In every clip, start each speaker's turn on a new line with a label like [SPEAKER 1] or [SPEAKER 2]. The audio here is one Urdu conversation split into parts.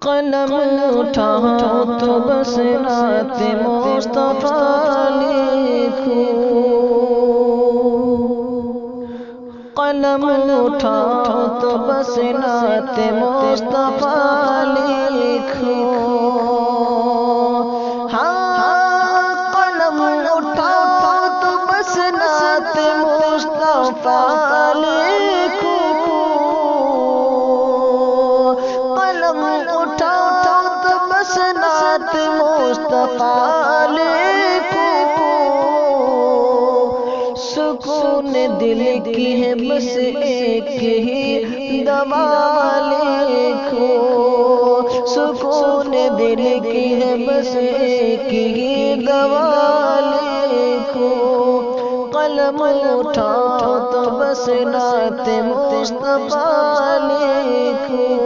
[SPEAKER 1] قلم اٹھاؤ تو بس نعت مصطفیٰ لکھوں، قلم اٹھاؤ تو بس نعت مصطفیٰ لکھوں، ہاں قلم اٹھاؤ تو بس نعت مصطفیٰ لکھوں، قلم اٹھاؤ تو بس نعت مصطفیٰ لکھوں، سکون دل کی ہے بس ایک ہی دوا لکھوں، سکون دل کی ہے بس ایک ہی دوا لکھوں، قلم اٹھاؤ تو بس نعت مصطفیٰ لکھوں،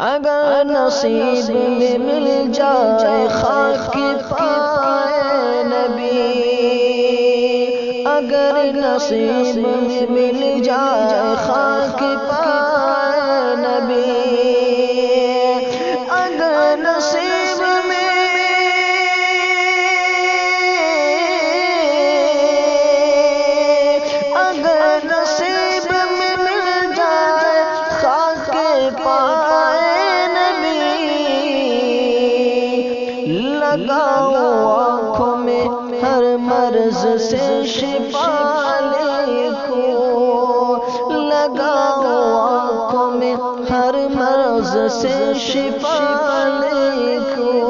[SPEAKER 1] اگر نصیب میں مل جائے خاک پائے نبی، اگر نصیب میں مل جائے خاک پائے نبی، اگر نصیب میں مل جائے خاک پائے نبی، لگاؤ آنکھوں میں ہر مرض سے شفا لکھوں، لگاؤ آنکھوں میں ہر مرض سے شفا لکھوں،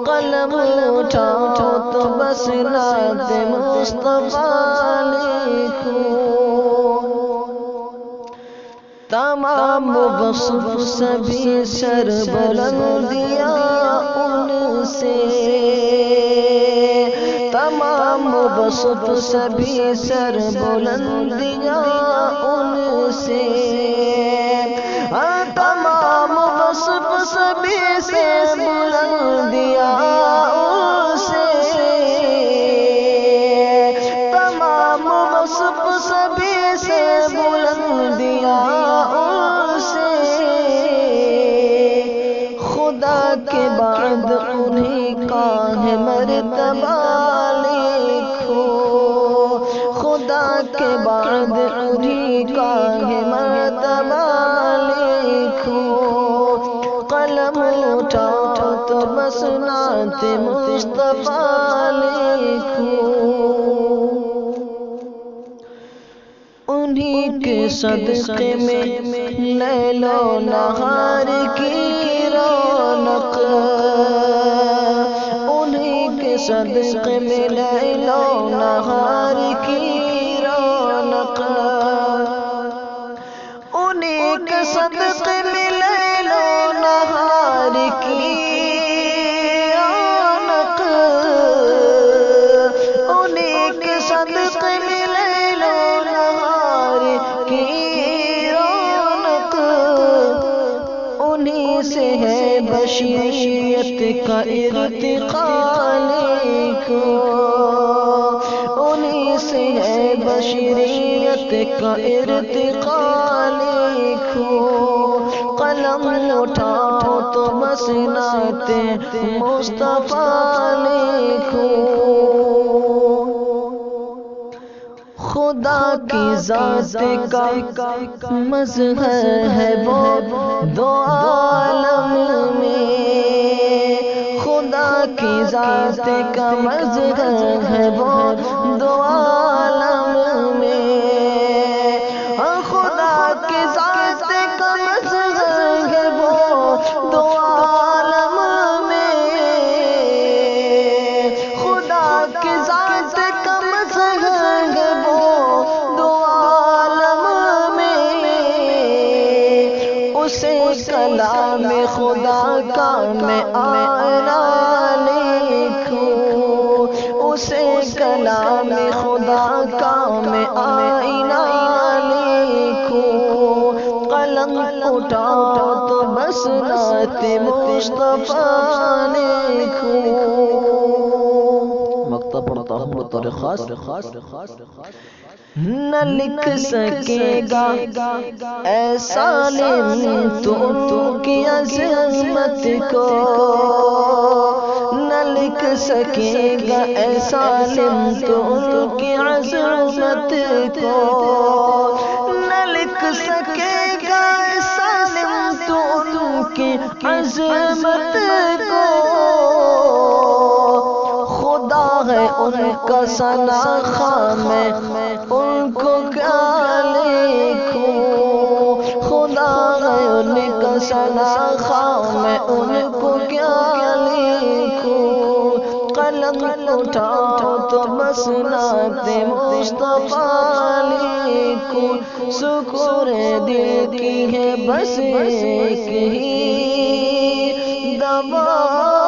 [SPEAKER 1] قلم اٹھاؤ تو بس نعت مصطفیٰ لکھوں، تمام وصف سبھی سر بلندیاں ان سے، تمام وصف سبھی سر بلندیاں ان سے، تمام وصف سبھی سر بلندیاں ان سے، تمام وصف سبھی سر بلندیاں ان سے، خدا کے بعد انہیں کا ہے مرتبہ لکھو، خدا کے بعد انہیں کا ہے مرتبہ لکھو، قلم اٹھاؤ تو بس نعت مصطفیٰ لکھو، انہیں کے صدقے میں لیل و نہار کی رونق، انہیں کے صدقے میں لیل و نہار کی رونق، انہیں کے صدقے میں لیل و نہار کی رونق، انہیں کے صدقے میں لیل و نہار کی رونق، انہیں سے ہے بشریت کا ارتقاء لکھو، انہیں سے ہے بشریت کا ارتقاء لکھو، قلم اٹھاؤ تو بس نعت مصطفیٰ لکھو، خدا کی ذات کا مظہر ہے وہ دو عالم میں، خدا کی ذات کا مظہر ہے وہ دو عالم میں، خدا کی ذات کا مظہر ہے وہ دو عالم میں، خدا کی ذات کا مظہر ہے وہ دو عالم میں، اسے کلام خدا کا میں آئینہ لکھوں، اسے کلام خدا کا میں آئینہ لکھوں، قلم اٹھاؤ تو بس نعت مصطفیٰ لکھوں۔ پڑھتا ہوں بطور خاص. نہ لکھ سکے گا اے سالم تو ان کی عظمت کو، نہ لکھ سکے گا اے سالم تو ان کی عظمت کو، نہ لکھ سکے گا اے سالم تو ان کی عظمت کو. خدا ہے ان کا ثنا میں ان کو کیا لکھوں، خدا ہے ان کا ثنا میں ان کو کیا لکھوں. قلم اٹھاؤ تو بس نعت مصطفیٰ لکھوں، سکور دل کی ہے بس ایک ہی دوا.